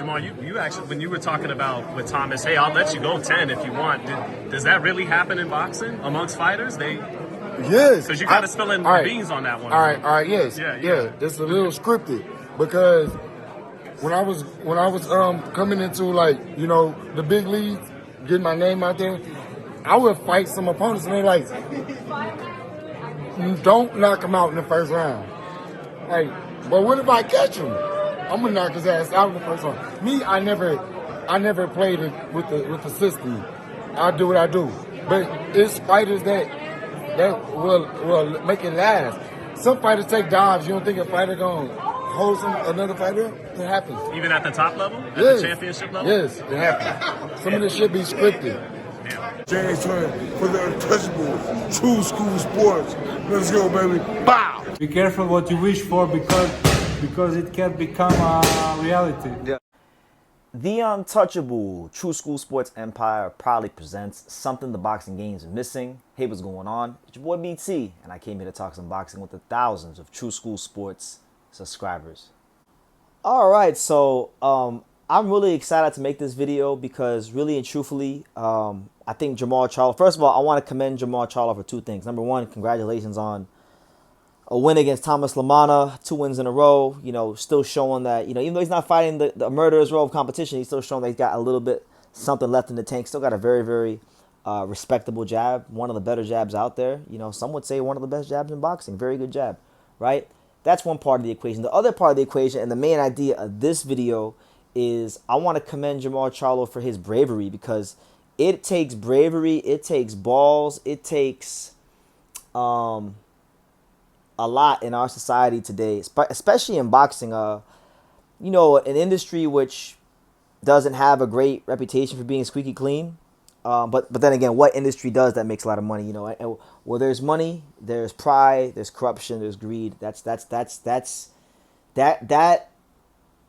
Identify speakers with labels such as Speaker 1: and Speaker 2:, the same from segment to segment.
Speaker 1: Jermall, you actually, when you were talking about with Thomas, hey, I'll let you go 10 if you want. Does that really happen in boxing amongst fighters?
Speaker 2: Yes.
Speaker 1: Because you got to spill in the beans on that one.
Speaker 2: All right, yes.
Speaker 1: Yeah.
Speaker 2: It's a little scripted because when I was coming into, like, you know, the big leagues, getting my name out there, I would fight some opponents and they're like, don't knock him out in the first round. Like, but what if I catch him? I'm gonna knock his ass out in the first round. Me, I never played it with the system. I do what I do. But it's fighters that will make it last. Some fighters take dives. You don't think a fighter gonna hold another fighter? It happens.
Speaker 1: Even at the top level? At the championship level?
Speaker 2: Yes, it happens. Some of this shit be scripted.
Speaker 3: James Turner for the Untouchable, True School Sports. Let's go, baby. Bow!
Speaker 4: Be careful what you wish for because it can become a reality.
Speaker 5: Yeah. The Untouchable, True School Sports Empire proudly presents something the boxing games are missing. Hey, what's going on? It's your boy BT, and I came here to talk some boxing with the thousands of True School Sports subscribers. All right, so I'm really excited to make this video because really and truthfully, I think Jermall Charlo, first of all, I want to commend Jermall Charlo for two things. Number one, congratulations on a win against Thomas Lamana, 2 wins in a row, you know, still showing that, you know, even though he's not fighting the murderer's row of competition, he's still showing that he's got a little bit something left in the tank. Still got a very, very respectable jab, one of the better jabs out there. You know, some would say one of the best jabs in boxing. Very good jab, right? That's one part of the equation. The other part of the equation and the main idea of this video is I want to commend Jermall Charlo for his bravery because it takes bravery, it takes balls, it takes a lot in our society today, especially in boxing. You know, an industry which doesn't have a great reputation for being squeaky clean. But then again, what industry does that makes a lot of money? You know, and where there's money, there's pride, there's corruption, there's greed. That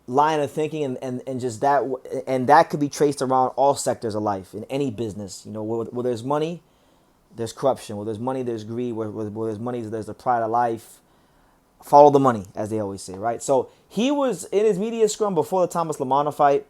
Speaker 5: line of thinking and just that could be traced around all sectors of life in any business. You know, where there's money, there's corruption. Where there's money, there's greed. Where there's money, there's the pride of life. Follow the money, as they always say, right? So he was in his media scrum before the Thomas Lamana fight.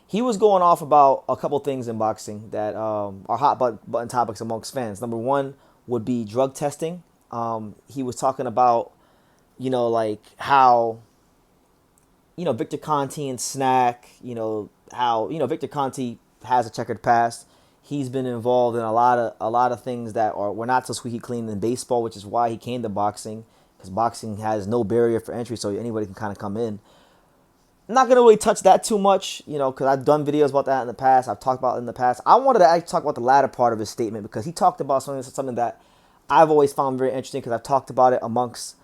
Speaker 5: He was going off about a couple things in boxing that are hot button topics amongst fans. Number one would be drug testing. He was talking about, you know, like how, you know, Victor Conte and Snack, you know, how, you know, Victor Conte has a checkered past. He's been involved in a lot of things that were not so squeaky clean in baseball, which is why he came to boxing, because boxing has no barrier for entry, so anybody can kind of come in. I'm not going to really touch that too much, you know, because I've done videos about that in the past. I've talked about it in the past. I wanted to actually talk about the latter part of his statement because he talked about something that I've always found very interesting because I've talked about it amongst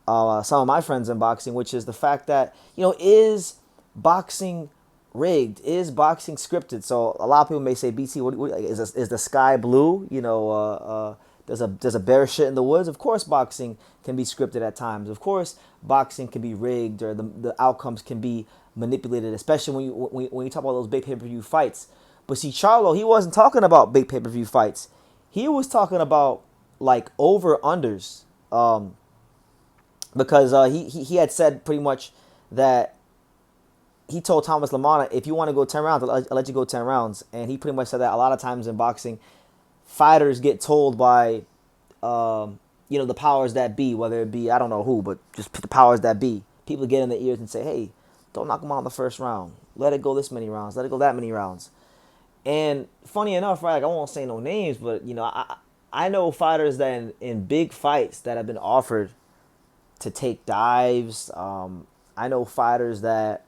Speaker 5: some of my friends in boxing, which is the fact that, you know, is boxing rigged? Is boxing scripted? So a lot of people may say, BT, what is the sky blue? You know, there's a bear shit in the woods. Of course, boxing can be scripted at times. Of course, boxing can be rigged, or the outcomes can be manipulated, especially when you talk about those big pay-per-view fights. But see, Charlo, he wasn't talking about big pay-per-view fights. He was talking about like over-unders, because he had said pretty much that he told Thomas Lamana, if you want to go 10 rounds, I'll let you go 10 rounds. And he pretty much said that a lot of times in boxing, fighters get told by, you know, the powers that be, whether it be, I don't know who, but just the powers that be. People get in their ears and say, hey, don't knock him out in the first round. Let it go this many rounds. Let it go that many rounds. And funny enough, right, like I won't say no names, but, you know, I know fighters that in big fights that have been offered to take dives. I know fighters that,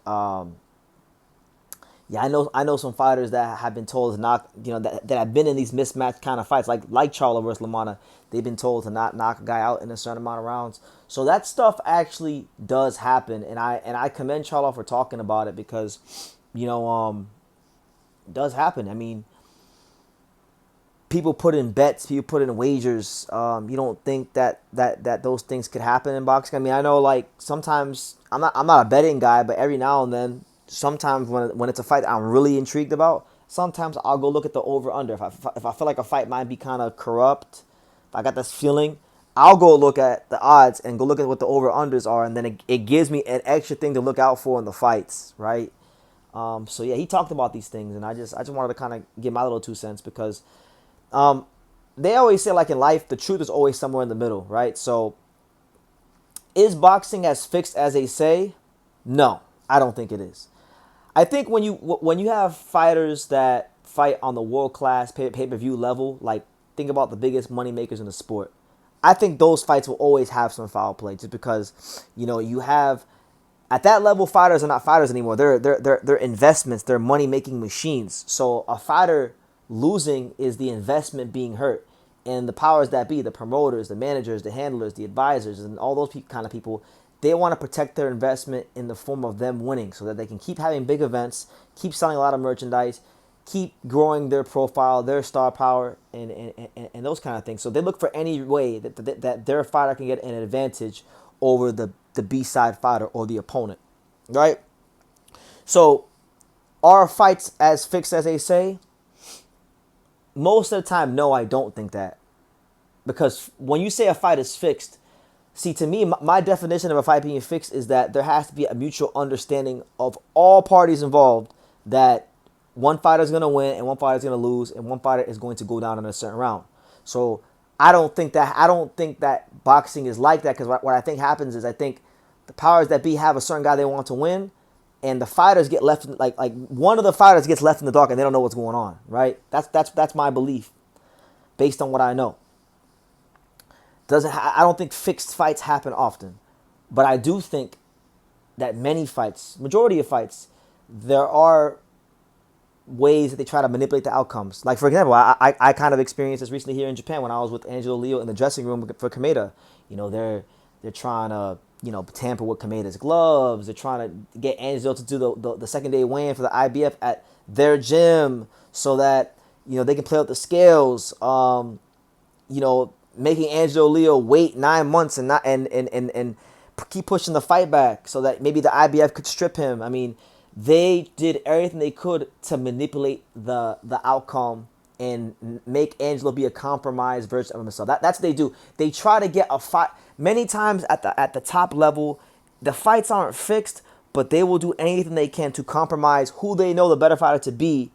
Speaker 5: I know some fighters that have been told to knock, you know, that have been in these mismatched kind of fights, like Charlo versus Lamana. They've been told to not knock a guy out in a certain amount of rounds. So that stuff actually does happen, and I commend Charlo for talking about it because, you know, it does happen. I mean, people put in bets, people put in wagers. You don't think that those things could happen in boxing? I mean, I know like sometimes I'm not a betting guy, but every now and then, sometimes when it's a fight that I'm really intrigued about, sometimes I'll go look at the over under. If I feel like a fight might be kind of corrupt, if I got this feeling, I'll go look at the odds and go look at what the over-unders are, and then it gives me an extra thing to look out for in the fights, right? So yeah, he talked about these things, and I just wanted to kind of give my little 2 cents because they always say, like in life, the truth is always somewhere in the middle, right? So is boxing as fixed as they say? No, I don't think it is. I think when you have fighters that fight on the world class pay-per-view level, like think about the biggest money makers in the sport, I think those fights will always have some foul play, just because you have at that level, fighters are not fighters anymore. They're investments. They're money making machines. So a fighter losing is the investment being hurt, and the powers that be, the promoters, the managers, the handlers, the advisors, and all those kind of people, they want to protect their investment in the form of them winning, so that they can keep having big events, keep selling a lot of merchandise, keep growing their profile, their star power, and those kind of things. So they look for any way that their fighter can get an advantage over the B-side fighter or the opponent, right? So are fights as fixed as they say? Most of the time, no, I don't think that. Because when you say a fight is fixed, see, to me, my definition of a fight being fixed is that there has to be a mutual understanding of all parties involved that one fighter is going to win and one fighter is going to lose and one fighter is going to go down in a certain round. So I don't think that boxing is like that, because what I think happens is I think the powers that be have a certain guy they want to win, and the fighters get left like one of the fighters gets left in the dark and they don't know what's going on, right? That's my belief based on what I know. I don't think fixed fights happen often, but I do think that many fights, majority of fights, there are ways that they try to manipulate the outcomes. Like, for example, I kind of experienced this recently here in Japan when I was with Angelo Leo in the dressing room for Kameda. They're trying to tamper with Kameda's gloves. They're trying to get Angelo to do the second day weigh-in for the IBF at their gym so that they can play with the scales. Making Angelo Leo wait 9 months and keep pushing the fight back so that maybe the IBF could strip him. I mean, they did everything they could to manipulate the outcome and make Angelo be a compromised version of himself. That's what they do. They try to get a fight. Many times at the top level, the fights aren't fixed, but they will do anything they can to compromise who they know the better fighter to be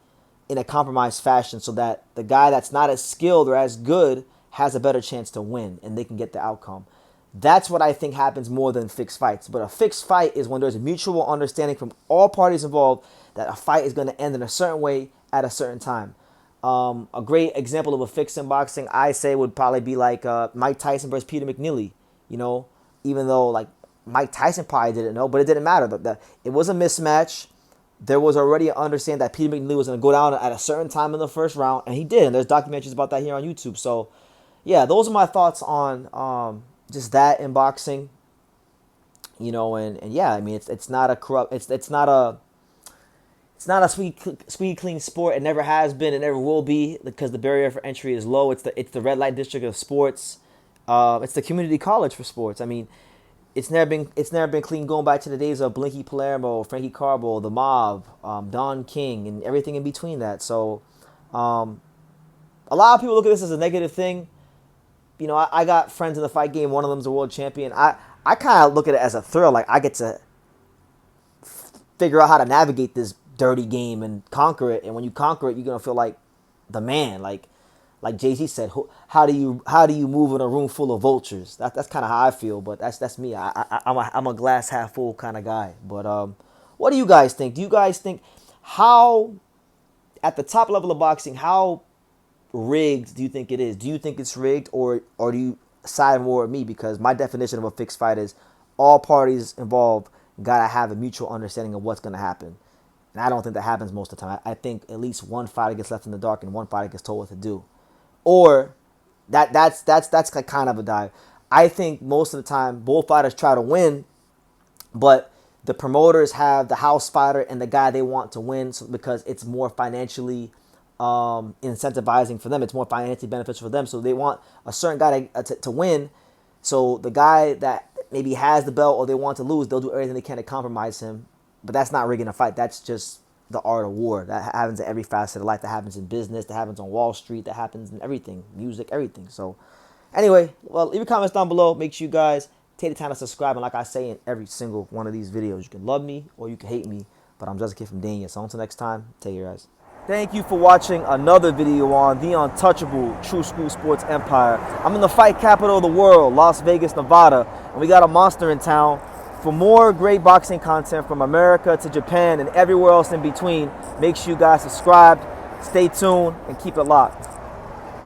Speaker 5: in a compromised fashion, so that the guy that's not as skilled or as good has a better chance to win and they can get the outcome. That's what I think happens more than fixed fights. But a fixed fight is when there's a mutual understanding from all parties involved that a fight is going to end in a certain way at a certain time. A great example of a fix in boxing, I say, would probably be like Mike Tyson versus Peter McNeely. Even though like Mike Tyson probably didn't know, but it didn't matter. It was a mismatch. There was already an understanding that Peter McNeely was going to go down at a certain time in the first round, and he did. And there's documentaries about that here on YouTube. So, yeah, those are my thoughts on just that in boxing. And yeah, I mean, it's not a corrupt, it's not a sweet clean sport. It never has been. It never will be, because the barrier for entry is low. It's the red light district of sports. It's the community college for sports. I mean, it's never been clean going back to the days of Blinky Palermo, Frankie Carbo, the Mob, Don King, and everything in between that. So, a lot of people look at this as a negative thing. I got friends in the fight game. One of them's a world champion. I kind of look at it as a thrill. Like, I get to figure out how to navigate this dirty game and conquer it. And when you conquer it, you're gonna feel like the man. Like Jay-Z said, how do you move in a room full of vultures? That's kind of how I feel. But that's me. I'm a glass half full kind of guy. But what do you guys think? Do you guys think how at the top level of boxing, how rigged do you think it is? Do you think it's rigged, or do you side more with me? Because my definition of a fixed fight is all parties involved gotta have a mutual understanding of what's gonna happen, and I don't think that happens most of the time. I think at least one fighter gets left in the dark and one fighter gets told what to do, or that's kind of a dive. I think most of the time both fighters try to win, but the promoters have the house fighter and the guy they want to win, because it's more financially incentivizing for them. It's more financially beneficial for them. So they want a certain guy to win. So the guy that maybe has the belt or they want to lose, they'll do everything they can to compromise him. But that's not rigging a fight. That's just the art of war. That happens in every facet of life. That happens in business. That happens on Wall Street. That happens in everything. Music, everything. So, Anyway, well, leave your comments down below. Make sure you guys take the time to subscribe. And like I say in every single one of these videos, you can love me or you can hate me, but I'm just a kid from Dania. So until next time, take care, guys. Thank you for watching another video on the untouchable True School Sports Empire. I'm in the fight capital of the world, Las Vegas, Nevada, and we got a monster in town. For more great boxing content from America to Japan and everywhere else in between, make sure you guys subscribe, stay tuned, and keep it locked.